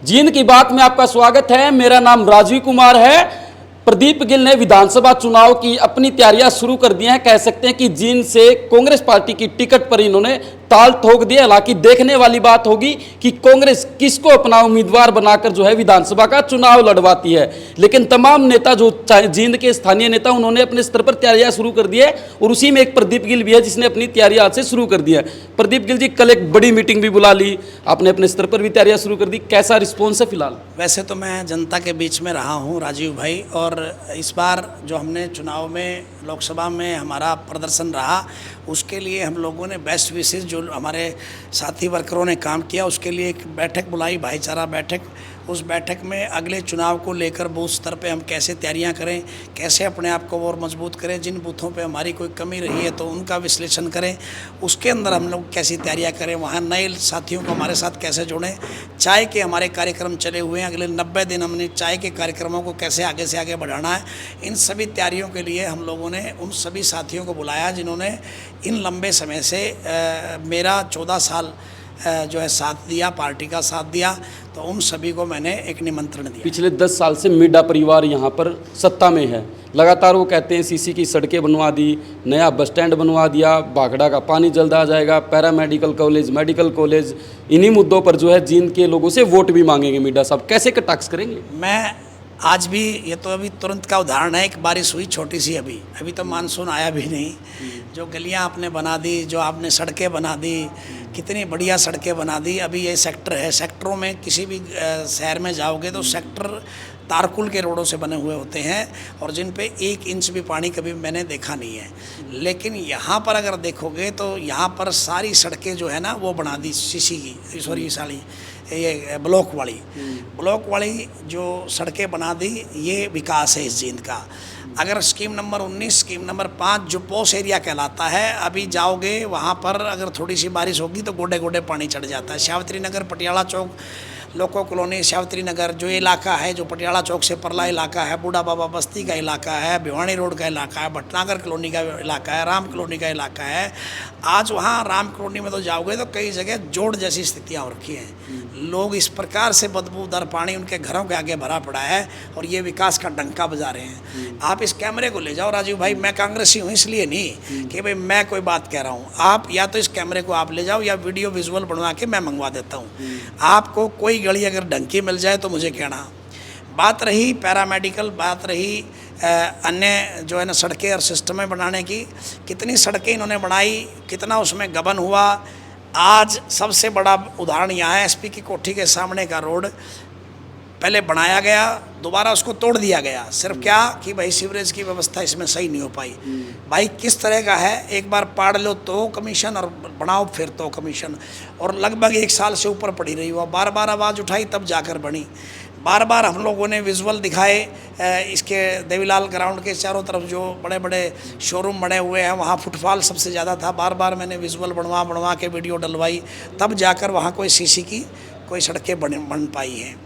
जींद की बात में आपका स्वागत है। मेरा नाम राजीव कुमार है। प्रदीप गिल ने विधानसभा चुनाव की अपनी तैयारियां शुरू कर दी हैं। कह सकते हैं कि जींद से कांग्रेस पार्टी की टिकट पर इन्होंने ताल ठोक दिया। हालांकि देखने वाली बात होगी कि कांग्रेस किसको अपना उम्मीदवार बनाकर जो है विधानसभा का चुनाव लड़वाती है। लेकिन तमाम नेता जो जींद के स्थानीय नेता उन्होंने अपने स्तर पर तैयारियां शुरू कर दी है और उसी में एक प्रदीप गिल भी है जिसने अपनी तैयारियां आज से शुरू कर दी है। प्रदीप गिल जी, कल एक बड़ी मीटिंग भी बुला ली, आपने अपने स्तर पर भी तैयारियां शुरू कर दी, कैसा रिस्पॉन्स है फिलहाल? वैसे तो मैं जनता के बीच में रहा हूं राजीव भाई, और इस बार जो हमने चुनाव में लोकसभा में हमारा प्रदर्शन रहा उसके लिए हम लोगों ने बेस्ट विशेष जो हमारे साथी वर्करों ने काम किया उसके लिए एक बैठक बुलाई, भाईचारा बैठक। उस बैठक में अगले चुनाव को लेकर बूथ स्तर पे हम कैसे तैयारियां करें, कैसे अपने आप को और मजबूत करें, जिन बूथों पे हमारी कोई कमी रही है तो उनका विश्लेषण करें, उसके अंदर हम लोग कैसी तैयारियां करें, वहाँ नए साथियों को हमारे साथ कैसे जोड़ें। चाय के हमारे कार्यक्रम चले हुए हैं, अगले 90 दिन हमने चाय के कार्यक्रमों को कैसे आगे से आगे बढ़ाना है। इन सभी तैयारियों के लिए हम लोगों ने उन सभी साथियों को बुलाया जिन्होंने इन लंबे समय से मेरा 14 साल जो है साथ दिया, पार्टी का साथ दिया, तो उन सभी को मैंने एक निमंत्रण दिया। पिछले 10 साल से मिड्डा परिवार यहाँ पर सत्ता में है। लगातार वो कहते हैं सीसी की सड़कें बनवा दी, नया बस स्टैंड बनवा दिया, भाखड़ा का पानी जल्द आ जाएगा, पैरामेडिकल कॉलेज, मेडिकल कॉलेज। इन्हीं मुद्दों पर जो है जींद के लोगों से वोट भी मांगेंगे मिड्डा साहब, कैसे कटाक्ष करेंगे? मैं आज भी, ये तो अभी तुरंत का उदाहरण है, एक बारिश हुई छोटी सी, अभी तो मानसून आया भी नहीं, जो गलियां आपने बना दी, जो आपने सड़कें बना दी, कितनी बढ़िया सड़कें बना दी। अभी ये सेक्टर है, सेक्टरों में किसी भी शहर में जाओगे तो सेक्टर तारकुल के रोडों से बने हुए होते हैं और जिन पे 1 इंच भी पानी कभी मैंने देखा नहीं है। लेकिन यहाँ पर अगर देखोगे तो यहाँ पर सारी सड़कें जो है ना वो बना दी सीसी की, सॉरी साली ये ब्लॉक वाली जो सड़कें बना दी, ये विकास है इस जींद का। अगर स्कीम नंबर 19, स्कीम नंबर 5 जो पोस एरिया कहलाता है, अभी जाओगे वहाँ पर अगर थोड़ी सी बारिश होगी तो गोडे गोडे पानी चढ़ जाता है। सावित्री नगर, पटियाला चौक, लोको कॉलोनी, सावित्री नगर जो इलाका है, जो पटियाला चौक से परला इलाका है, बूढ़ा बाबा बस्ती का इलाका है, भिवानी रोड का इलाका है, भटनागर कॉलोनी का इलाका है, राम कॉलोनी का इलाका है। आज वहाँ राम कॉलोनी में तो जाओगे तो कई जगह जोड़ जैसी स्थितियाँ हो रखी हैं। लोग इस प्रकार से बदबूदार पानी उनके घरों के आगे भरा पड़ा है और ये विकास का डंका बजा रहे हैं। आप इस कैमरे को ले जाओ राजीव भाई, मैं कांग्रेसी हूँ इसलिए नहीं कि भाई मैं कोई बात कह रहा हूँ। आप या तो इस कैमरे को आप ले जाओ या वीडियो विजुअल बनवा के मैं मंगवा देता हूँ। आपको कोई गली अगर ढंग की मिल जाए तो मुझे कहना। बात रही पैरामेडिकल, बात रही अन्य जो है ना सड़कें और सिस्टमें बनाने की, कितनी सड़कें इन्होंने बनाई, कितना उसमें गबन हुआ। आज सबसे बड़ा उदाहरण यहाँ है, एसपी की कोठी के सामने का रोड पहले बनाया गया, दोबारा उसको तोड़ दिया गया। सिर्फ क्या कि भाई सीवरेज की व्यवस्था इसमें सही नहीं हो पाई। भाई किस तरह का है, एक बार पाड़ लो तो कमीशन और बनाओ फिर तो कमीशन, और लगभग 1 साल से ऊपर पड़ी रही। वो बार बार आवाज़ उठाई तब जाकर बनी। बार बार हम लोगों ने विजुअल दिखाए, इसके देवीलाल ग्राउंड के चारों तरफ जो बड़े बड़े शोरूम बने हुए हैं वहाँ फुटफॉल सबसे ज़्यादा था। बार बार मैंने विजुअल बनवा के वीडियो डलवाई, तब जाकर वहाँ कोई सीसी की कोई सड़कें बन पाई हैं।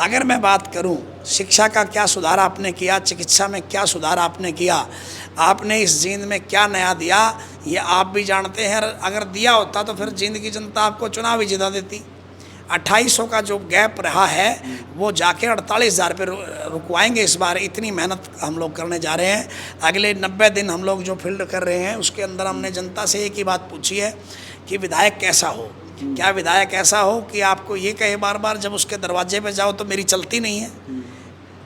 अगर मैं बात करूं शिक्षा का क्या सुधार आपने किया, चिकित्सा में क्या सुधार आपने किया, आपने इस जींद में क्या नया दिया, ये आप भी जानते हैं। अगर दिया होता तो फिर जींद की जनता आपको चुनाव ही जिता देती। 2800 का जो गैप रहा है वो जाके 48,000 पे रुकवाएंगे इस बार। इतनी मेहनत हम लोग करने जा रहे हैं। अगले 90 दिन हम लोग जो फील्ड कर रहे हैं उसके अंदर हमने जनता से एक ही बात पूछी है कि विधायक कैसा हो। क्या विधायक ऐसा हो कि आपको ये कहे बार बार जब उसके दरवाजे पे जाओ तो मेरी चलती नहीं है।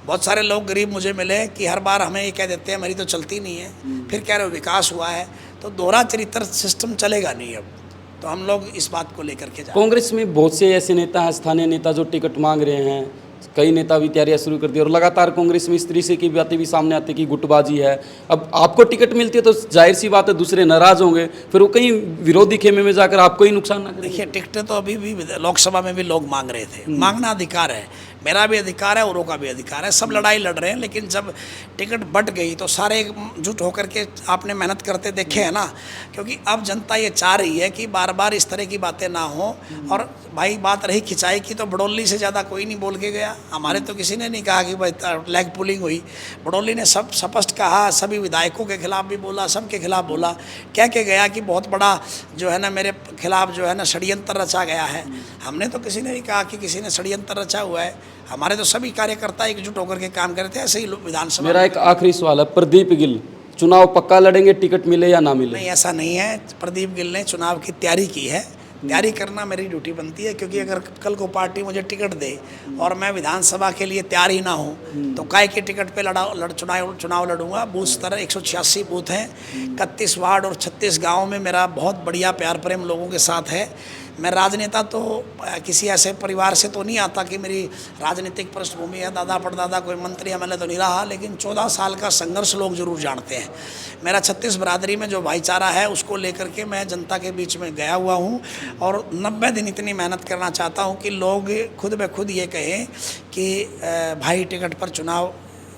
बहुत सारे लोग गरीब मुझे मिले कि हर बार हमें ये कह देते हैं मेरी तो चलती नहीं है, फिर कह रहे हो विकास हुआ है। तो दोहरा चरित्र सिस्टम चलेगा नहीं अब। तो हम लोग इस बात को लेकर के कांग्रेस में बहुत से ऐसे नेता हैं, स्थानीय नेता जो टिकट मांग रहे हैं, कई नेता भी तैयारियां शुरू कर दी और लगातार कांग्रेस में इस तरह से की बातें भी सामने आती कि गुटबाजी है। अब आपको टिकट मिलती है तो जाहिर सी बात है दूसरे नाराज होंगे, फिर वो कहीं विरोधी खेमे में जाकर आपको ही नुकसान ना करें। देखिए टिकटें तो अभी भी लोकसभा में भी लोग मांग रहे थे, मांगना अधिकार है, मेरा भी अधिकार है, औरों का भी अधिकार है, सब लड़ाई लड़ रहे हैं। लेकिन जब टिकट बट गई तो सारे एकजुट होकर के आपने मेहनत करते देखे हैं ना, क्योंकि अब जनता ये चाह रही है कि बार बार इस तरह की बातें ना हो। और भाई बात रही खिंचाई की तो बड़ौली से ज़्यादा कोई नहीं बोल के गया। हमारे तो किसी ने नहीं कहा कि भाई लेग पुलिंग हुई। बड़ौली ने सब स्पष्ट कहा, सभी विधायकों के खिलाफ भी बोला, सबके खिलाफ बोला, कह के गया कि बहुत बड़ा जो है ना मेरे खिलाफ जो है ना षड्यंत्र रचा गया है। हमने तो किसी ने नहीं कहा कि किसी ने षड्यंत्र रचा हुआ है। हमारे तो सभी कार्यकर्ता एकजुट होकर के काम करते हैं। ऐसे ही विधानसभा मेरा एक आखिरी सवाल है, प्रदीप गिल चुनाव पक्का लड़ेंगे, टिकट मिले या ना मिले? नहीं, ऐसा नहीं है। प्रदीप गिल ने चुनाव की तैयारी की है। तैयारी करना मेरी ड्यूटी बनती है, क्योंकि अगर कल को पार्टी मुझे टिकट दे और मैं विधानसभा के लिए तैयार ही ना हूँ तो काय के टिकट पे चुनाव लड़ूंगा। बूथ स्तर 186 बूथ हैं, 31 वार्ड और 36 गाँव में मेरा बहुत बढ़िया प्यार प्रेम लोगों के साथ है। मैं राजनेता तो किसी ऐसे परिवार से तो नहीं आता कि मेरी राजनीतिक पृष्ठभूमि है, दादा परदादा कोई मंत्री एमएलए तो नहीं रहा, लेकिन 14 साल का संघर्ष लोग जरूर जानते हैं। मेरा 36 बरादरी में जो भाईचारा है उसको लेकर के मैं जनता के बीच में गया हुआ हूँ और 90 दिन इतनी मेहनत करना चाहता हूँ कि लोग खुद ब खुद ये कहें कि भाई टिकट पर चुनाव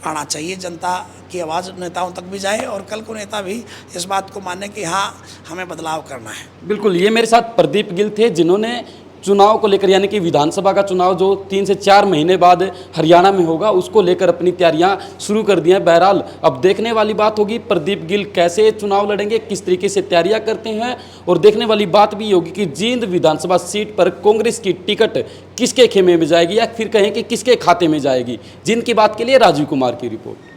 आना चाहिए। जनता की आवाज़ नेताओं तक भी जाए और कल को नेता भी इस बात को माने कि हाँ, हमें बदलाव करना है। बिल्कुल, ये मेरे साथ प्रदीप गिल थे जिन्होंने चुनाव को लेकर, यानी कि विधानसभा का चुनाव जो 3 से 4 महीने बाद हरियाणा में होगा, उसको लेकर अपनी तैयारियां शुरू कर दी हैं। बहरहाल अब देखने वाली बात होगी प्रदीप गिल कैसे चुनाव लड़ेंगे, किस तरीके से तैयारियां करते हैं, और देखने वाली बात भी होगी कि जींद विधानसभा सीट पर कांग्रेस की टिकट किसके खेमे में जाएगी या फिर कहें कि किसके खाते में जाएगी। जींद की बात के लिए राजीव कुमार की रिपोर्ट।